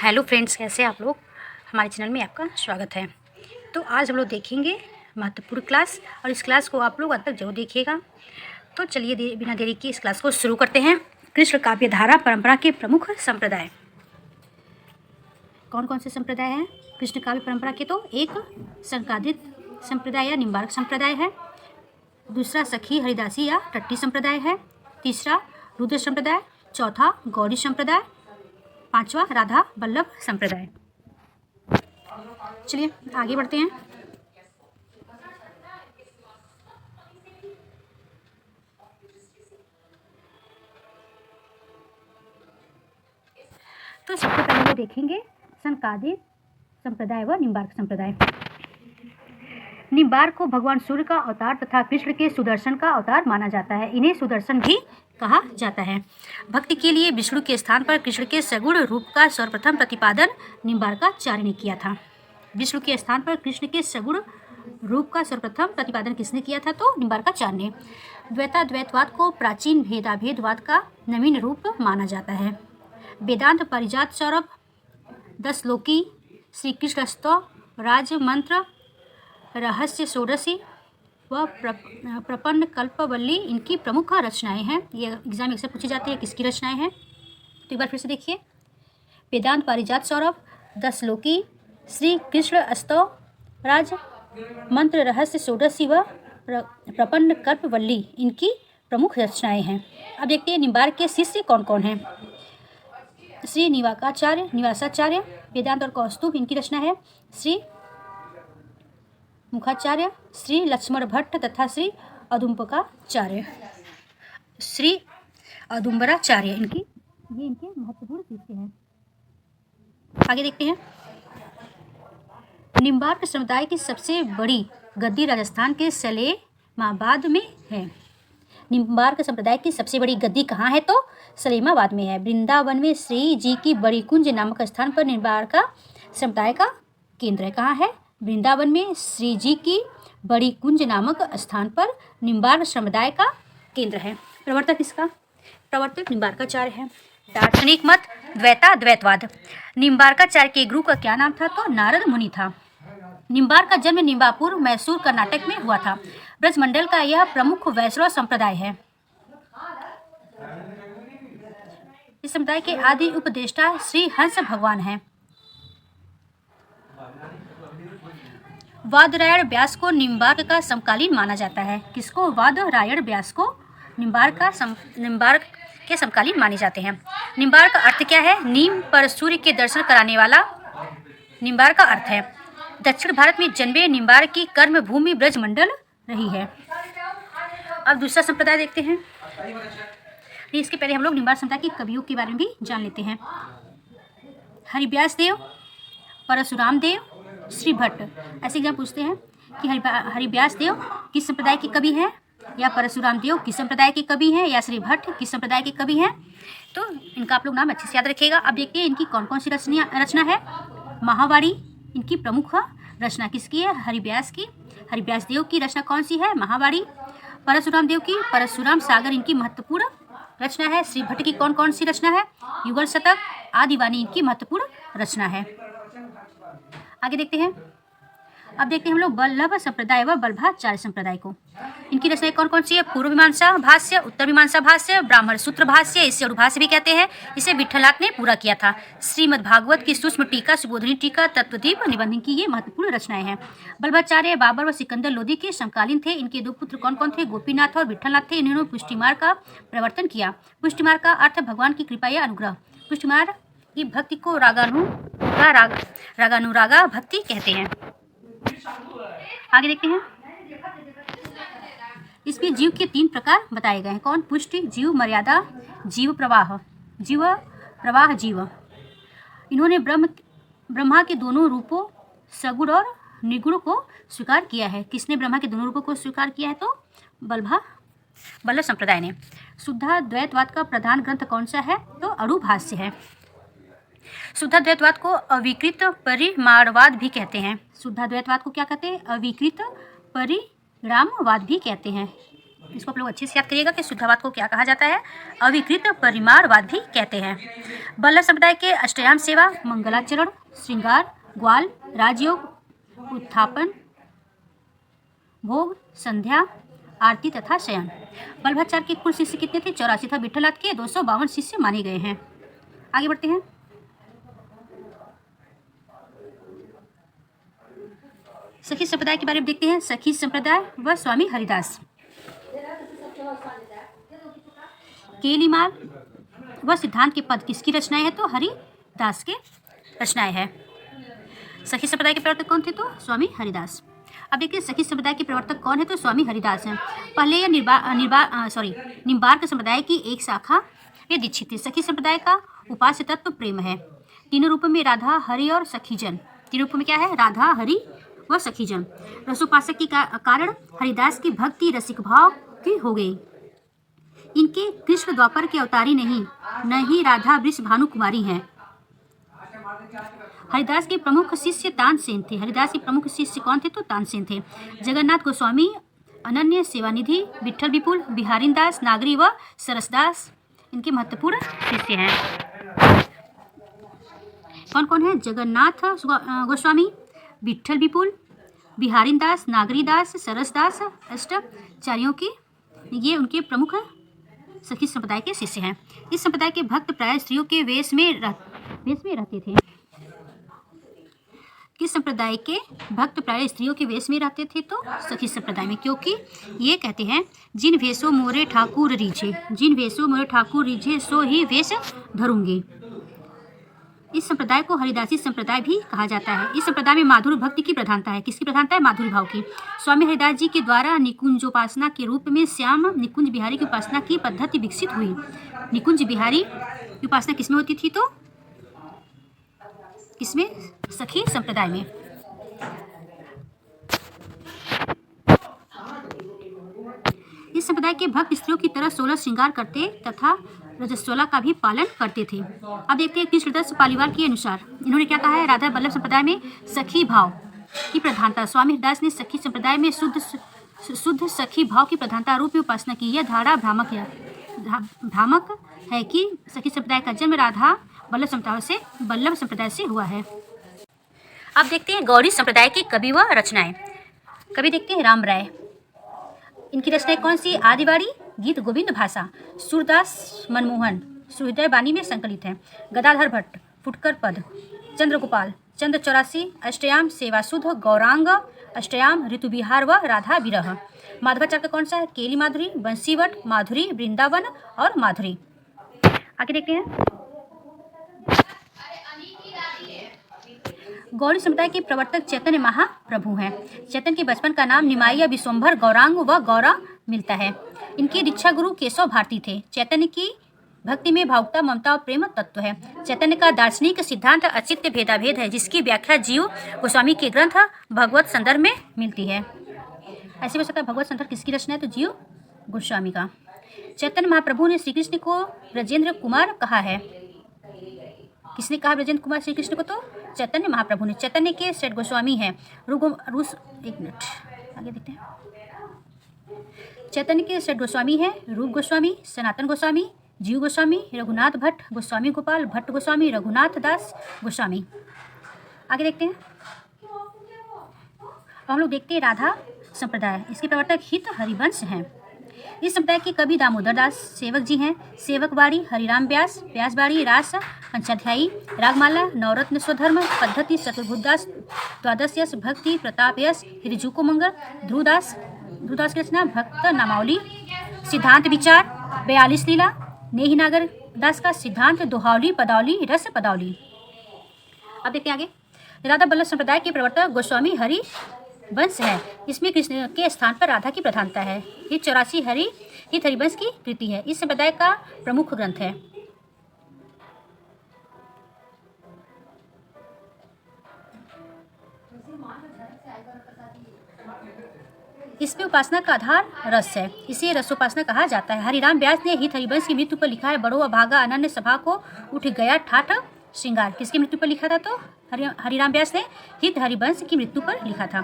Hello friends, कैसे हैं आप लोग। हमारे चैनल में आपका स्वागत है। तो आज हम लोग देखेंगे महत्वपूर्ण क्लास, और इस क्लास को आप लोग अंत तक जरूर देखिएगा। तो चलिए बिना देरी के इस क्लास को शुरू करते हैं। कृष्ण काव्य धारा परंपरा के प्रमुख संप्रदाय कौन कौन से संप्रदाय हैं कृष्ण काव्य परंपरा के? तो एक संकादित संप्रदाय या निम्बार्क संप्रदाय है, दूसरा सखी हरिदासी या टट्टी संप्रदाय है, तीसरा रुद्र संप्रदाय, चौथा गौड़ी संप्रदाय, पांचवा राधा वल्लभ संप्रदाय। चलिए आगे बढ़ते हैं। तो सबसे पहले हम देखेंगे संकादित संप्रदाय व निम्बार्क संप्रदाय। निम्बार्क को भगवान सूर्य का अवतार तथा कृष्ण के सुदर्शन का अवतार माना जाता है। इन्हें सुदर्शन भी कहा जाता है। भक्ति के लिए विष्णु के स्थान पर कृष्ण के सगुण रूप का सर्वप्रथम प्रतिपादन निम्बार्काचार्य ने किया था। विष्णु के स्थान पर कृष्ण के सगुण रूप का सर्वप्रथम प्रतिपादन किसने किया था? तो निम्बार्काचार्य ने। द्वैताद्वैतवाद को प्राचीन भेदाभेदवाद का नवीन रूप माना जाता है। वेदांत पारिजात सौरभ, 10 लोकी, श्री कृष्ण स्तव, राज मंत्र, रहस्य षोडशी व प्रपन्न कल्पवल्ली इनकी प्रमुख रचनाएं हैं। ये एग्जाम में अक्सर पूछी जाती है किसकी रचनाएं हैं। तो एक बार फिर से देखिए, वेदांत पारिजात सौरभ, 10 लोकी, श्री कृष्ण स्तव, राज मंत्र, रहस्य षोडशी व प्रपन्न कल्पवल्ली इनकी प्रमुख रचनाएं हैं। अब देखते हैं निम्बार्क के शिष्य कौन कौन हैं। श्री निवासाचार्य, वेदांत और कौस्तुभ इनकी रचना है। श्री मुखाचार्य, श्री लक्ष्मण भट्ट तथा श्री अदुम्बराचार्य इनके महत्वपूर्ण शिष्य हैं। आगे देखते हैं। निम्बार्क समुदाय की सबसे बड़ी गद्दी राजस्थान के सलेमाबाद में है। निम्बार्क संप्रदाय की सबसे बड़ी गद्दी कहाँ है? तो सलेमाबाद में है। वृंदावन में श्री जी की बड़ी कुंज नामक स्थान पर निम्बार्क समुदाय का केंद्र है। कहाँ है? वृंदावन में श्री जी की बड़ी कुंज नामक स्थान पर निम्बार्क समुदाय का केंद्र है। प्रवर्तक इसका प्रवर्तक निम्बार्काचार्य है। दार्शनिक मत द्वैताद्वैतवाद। निम्बार्काचार्य के गुरु का क्या नाम था? तो नारद मुनि था। निम्बार्क का जन्म निम्बापुर, मैसूर, कर्नाटक में हुआ था। ब्रजमंडल का यह प्रमुख वैष्णव संप्रदाय है। इस समुदाय के आदि उपदेष्टा श्री हंस भगवान हैं। वादरायण व्यास को निम्बार्क का समकालीन माना जाता है। किसको? वादरायण व्यास को निम्बार्क के समकालीन माने जाते हैं। निम्बार्क का अर्थ क्या है? नीम पर सूर्य के दर्शन कराने वाला निम्बार्क का अर्थ है। दक्षिण भारत में जन्मे निम्बार्क की कर्म भूमि ब्रजमंडल रही है। अब दूसरा संप्रदाय देखते हैं। इसके पहले हम लोग निम्बार्क संप्रदाय के कवियों के बारे में भी जान लेते हैं। हरिव्यास देव, परशुराम देव, श्री भट्ट। ऐसे एग्जाम पूछते हैं कि हरिव्यास देव किस संप्रदाय के कवि हैं, या परशुराम देव किस संप्रदाय के कवि हैं, या श्री भट्ट किस संप्रदाय के कवि हैं। तो इनका आप लोग नाम अच्छे से याद रखिएगा। अब देखते हैं इनकी कौन कौन सी रचना है। महावाणी इनकी प्रमुख रचना किसकी है? हरिव्यास की। हरिव्यास देव की रचना कौन सी है? महावाणी। परशुराम देव की परशुराम सागर इनकी महत्वपूर्ण रचना है। श्री भट्ट की कौन कौन सी रचना है? युगल शतक, आदिवाणी इनकी महत्वपूर्ण रचना है। आगे देखते हैं। अब देखते हैं हम लोग वल्लभ संप्रदाय व वल्लभाचार्य संप्रदाय को। इनकी रचनाएं कौन कौन सी है? पूर्व मीमांसा भाष्य, उत्तर मीमांसा भाष्य, ब्राह्मण सूत्र भाष्य, इसे अणुभाष्य भी कहते हैं। इसे विठ्ठलाथ ने पूरा किया था। श्रीमद् भागवत की सूक्ष्म टीका, सुबोधनी टीका, तत्वदीप निबंध की ये महत्वपूर्ण रचनाएं हैं। वल्लभाचार्य बाबर व सिकंदर लोदी के समकालीन थे। इनके 2 पुत्र कौन कौन थे? गोपीनाथ और विठ्ठलनाथ थे। इन्होंने पुष्टिमार्ग का प्रवर्तन किया। पुष्टिमार्ग का अर्थ भगवान की कृपा या अनुग्रह। पुष्टिमार्ग की भक्ति को रागानुरागा भक्ति कहते हैं। आगे देखते हैं। इसमें जीव के 3 प्रकार बताए गए हैं। कौन? पुष्टि जीव, मर्यादा जीव, प्रवाह जीव। इन्होंने ब्रह्मा के दोनों रूपों सगुण और निगुण को स्वीकार किया है। किसने ब्रह्मा के दोनों रूपों को स्वीकार किया है? तो वल्लभ संप्रदाय ने। शुद्धाद्वैतवाद का प्रधान ग्रंथ कौन सा है? तो अणुभाष्य है। शुद्धाद्वैतवाद को अविकृत परिमाणवाद भी कहते हैं। शुद्धाद्वैतवाद को क्या कहते हैं? अविकृत परिणामवाद भी कहते हैं। इसको आप लोग अच्छे से याद करिएगा कि शुद्धवाद को क्या कहा जाता है। अविकृत परिमाणवाद भी कहते हैं। बल्लभ संप्रदाय के अष्टयाम सेवा, मंगलाचरण, श्रृंगार, ग्वाल, राजयोग, उत्थापन, भोग, संध्या, आरती तथा शयन। बल्लभाचार्य के कुल शिष्य कितने थे? 84 था। विठ्ठलनाथ के 252 शिष्य माने गए हैं। आगे बढ़ते हैं। सखी संप्रदाय के बारे में देखते हैं। सखी संप्रदाय व स्वामी हरिदास। केलीमाल व सिद्धांत के पद किसकी रचनाएं हैं? तो हरिदास के रचनाएं हैं। सखी संप्रदाय के प्रवर्तक कौन थे? तो स्वामी हरिदास। अब देखिए सखी संप्रदाय के प्रवर्तक कौन है? तो स्वामी हरिदास हैं। पहले यह निम्बार्क संप्रदाय की एक शाखा ये दीक्षित थे। सखी संप्रदाय का उपास्य तत्व प्रेम है। तीनों रूपों में राधा, हरि और सखीजन। तीनों रूपों में क्या है? राधा, हरि व सखीजन। रसोपासक के कारण हरिदास की भक्ति रसिक भाव की हो गई। इनके कृष्ण द्वापर के अवतारी नहीं, न ही राधा वृष भानु कुमारी हैं। हरिदास के प्रमुख शिष्य तानसेन थे। हरिदास के प्रमुख शिष्य कौन थे? तो तानसेन थे। जगन्नाथ गोस्वामी, अनन्य सेवानिधि, विठल विपुल, बिहारीन दास, नागरी व सरसदास इनके महत्वपूर्ण शिष्य हैं। कौन कौन है? जगन्नाथ गोस्वामी, विठल विपुल, बिहारीन दास, नागरी दास, सरसदास, अष्टाचार्यों की ये उनके प्रमुख सखी संप्रदाय के शिष्य हैं। इस संप्रदाय के भक्त प्राय स्त्रियों के वेश में रहते थे। किस संप्रदाय के भक्त प्राय स्त्रियों के वेश में रहते थे? तो सखी संप्रदाय में, क्योंकि ये कहते हैं जिन वेशों मोरे ठाकुर रीझे, जिन वेशों मोरे ठाकुर रीझे सो ही वेश धरूंगे। इस संप्रदाय को हरिदासी संप्रदाय भी कहा जाता है। इस संप्रदाय में माधुर्य भक्ति की प्रधानता है। किसकी प्रधानता है? माधुर्य भाव की। स्वामी हरिदास जी के द्वारा निकुंजोपासना के रूप में श्याम निकुंज बिहारी की उपासना की पद्धति विकसित हुई। निकुंज बिहारी की उपासना किसमें होती थी? तो किसमें? सखी संप्रदाय में। इस संप्रदाय के भक्त स्त्रियों की तरह 16 श्रृंगार करते तथा रजस्वला का भी पालन करते थे। अब देखते हैं कृष्णदास पालीवाल के अनुसार इन्होंने क्या कहा है? राधा बल्लभ संप्रदाय में सखी भाव की प्रधानता। स्वामी हरिदास ने सखी संप्रदाय में शुद्ध सखी भाव की प्रधानता रूप में उपासना की। यह धारा भ्रामक है कि सखी संप्रदाय का जन्म राधा बल्लभ संप्रदाय से हुआ है। अब देखते हैं गौड़ी संप्रदाय की कवि व रचनाएं। कवि देखते हैं राम राय। इनकी रचनाएं कौन सी? आदिवाड़ी, गीत गोविंद भाषा, सूरदास मनमोहन सुहृदय बानी में संकलित है। गदाधर भट्ट, फुटकर पद, चंद्रगोपाल, चंद्र 84, अष्टयाम सेवासुध, गौरांग, अष्टयाम, ऋतुविहार व राधा विरह। माधवाचार्य का कौन सा है? केली माधुरी, बंसीवट, माधुरी, वृंदावन और माधुरी। आगे देखते हैं। गौड़ी संप्रदाय के प्रवर्तक चैतन्य महाप्रभु हैं। चैतन्य के बचपन का नाम निमाइया, विश्वम्भर, गौरांग व गौरा मिलता है। इनके दीक्षा गुरु केशव भारती थे। चैतन्य की भक्ति में भावुकता, ममता और प्रेम तत्व है। चैतन्य का दार्शनिक सिद्धांत अचित्य भेदाभेद है, जिसकी व्याख्या जीव गोस्वामी के ग्रंथ भगवत संदर्भ में मिलती है। ऐसे हो सकता है भगवत संदर्भ किसकी रचना है? तो जीव गोस्वामी का। चैतन्य महाप्रभु ने श्री कृष्ण को ब्रजेंद्र कुमार कहा है। किसने कहा ब्रजेंद्र कुमार श्री कृष्ण को? तो चैतन्य महाप्रभु ने। चैतन्य के सेठ गोस्वामी हैं एक मिनट आगे देखते हैं। चैतन्य के सेठ गोस्वामी हैं रूप गोस्वामी, सनातन गोस्वामी, जीव गोस्वामी, रघुनाथ भट्ट, गोस्वामी गोपाल, भट्ट गोस्वामी, रघुनाथ दास गोस्वामी। आगे देखते हैं। हम लोग देखते हैं राधा संप्रदाय। इसके प्रवर्तक हित हरिवंश हैं। इस संप्रदाय के कवि दामोदर दास सेवक जी हैं। सेवक बाड़ी, हरिराम व्यास, व्यास बाड़ी, रास पंचाध्यायी, रागमाला, नवरत्न स्वधर्म पद्धति, चतुर्भुजदास, द्वादश यश, भक्ति, प्रताप यश, हिरजुको मंगल, ध्रुवदास की रचना, भक्त नामावली, सिद्धांत विचार, 42 लीला, नेही नागर दास का सिद्धांत, दोहावली, पदावली, रस पदावली। अब देखते हैं आगे। राधा बल्लभ संप्रदाय के प्रवर्तक गोस्वामी हरि वंश है। इसमें कृष्ण के स्थान पर राधा की प्रधानता है। ये 84 हरिवंश की कृति है। इस संप्रदाय का प्रमुख ग्रंथ है। इसमें उपासना का आधार रस है, इसे रसोपासना कहा जाता है। हरिराम व्यास ने हित हरिवंश की मृत्यु पर लिखा है, बड़ो अभागा अनन्य सभा को उठ गया ठाठ श्रृंगार। किसकी मृत्यु पर लिखा था? तो हरिराम व्यास ने हित हरिवंश की मृत्यु पर लिखा था।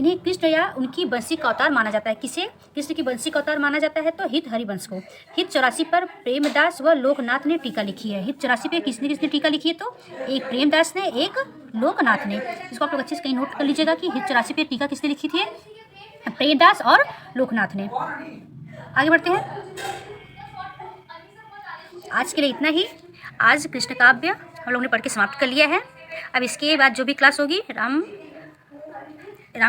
इन्हें कृष्ण या उनकी बंसी का अवतार माना जाता है। किसे कृष्ण की बंसी का अवतार माना जाता है? तो हित हरिवंश को। हित 84 पर प्रेमदास व लोकनाथ ने टीका लिखी है। हित 84 पे किसने किसने टीका लिखी है? तो एक प्रेमदास ने, एक लोकनाथ ने। इसको आप लोग अच्छे से कहीं नोट कर लीजिएगा कि हित 84 पे टीका किसने लिखी थी? प्रेमदास और लोकनाथ ने। आगे बढ़ते हैं। आज के लिए इतना ही। आज कृष्ण काव्य हम लोगों ने पढ़ के समाप्त कर लिया है। अब इसके बाद जो भी क्लास होगी राम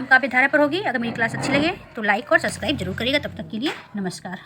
काव्य धारा पर होगी। अगर मेरी क्लास अच्छी लगे तो लाइक और सब्सक्राइब जरूर करिएगा। तब तक के लिए नमस्कार।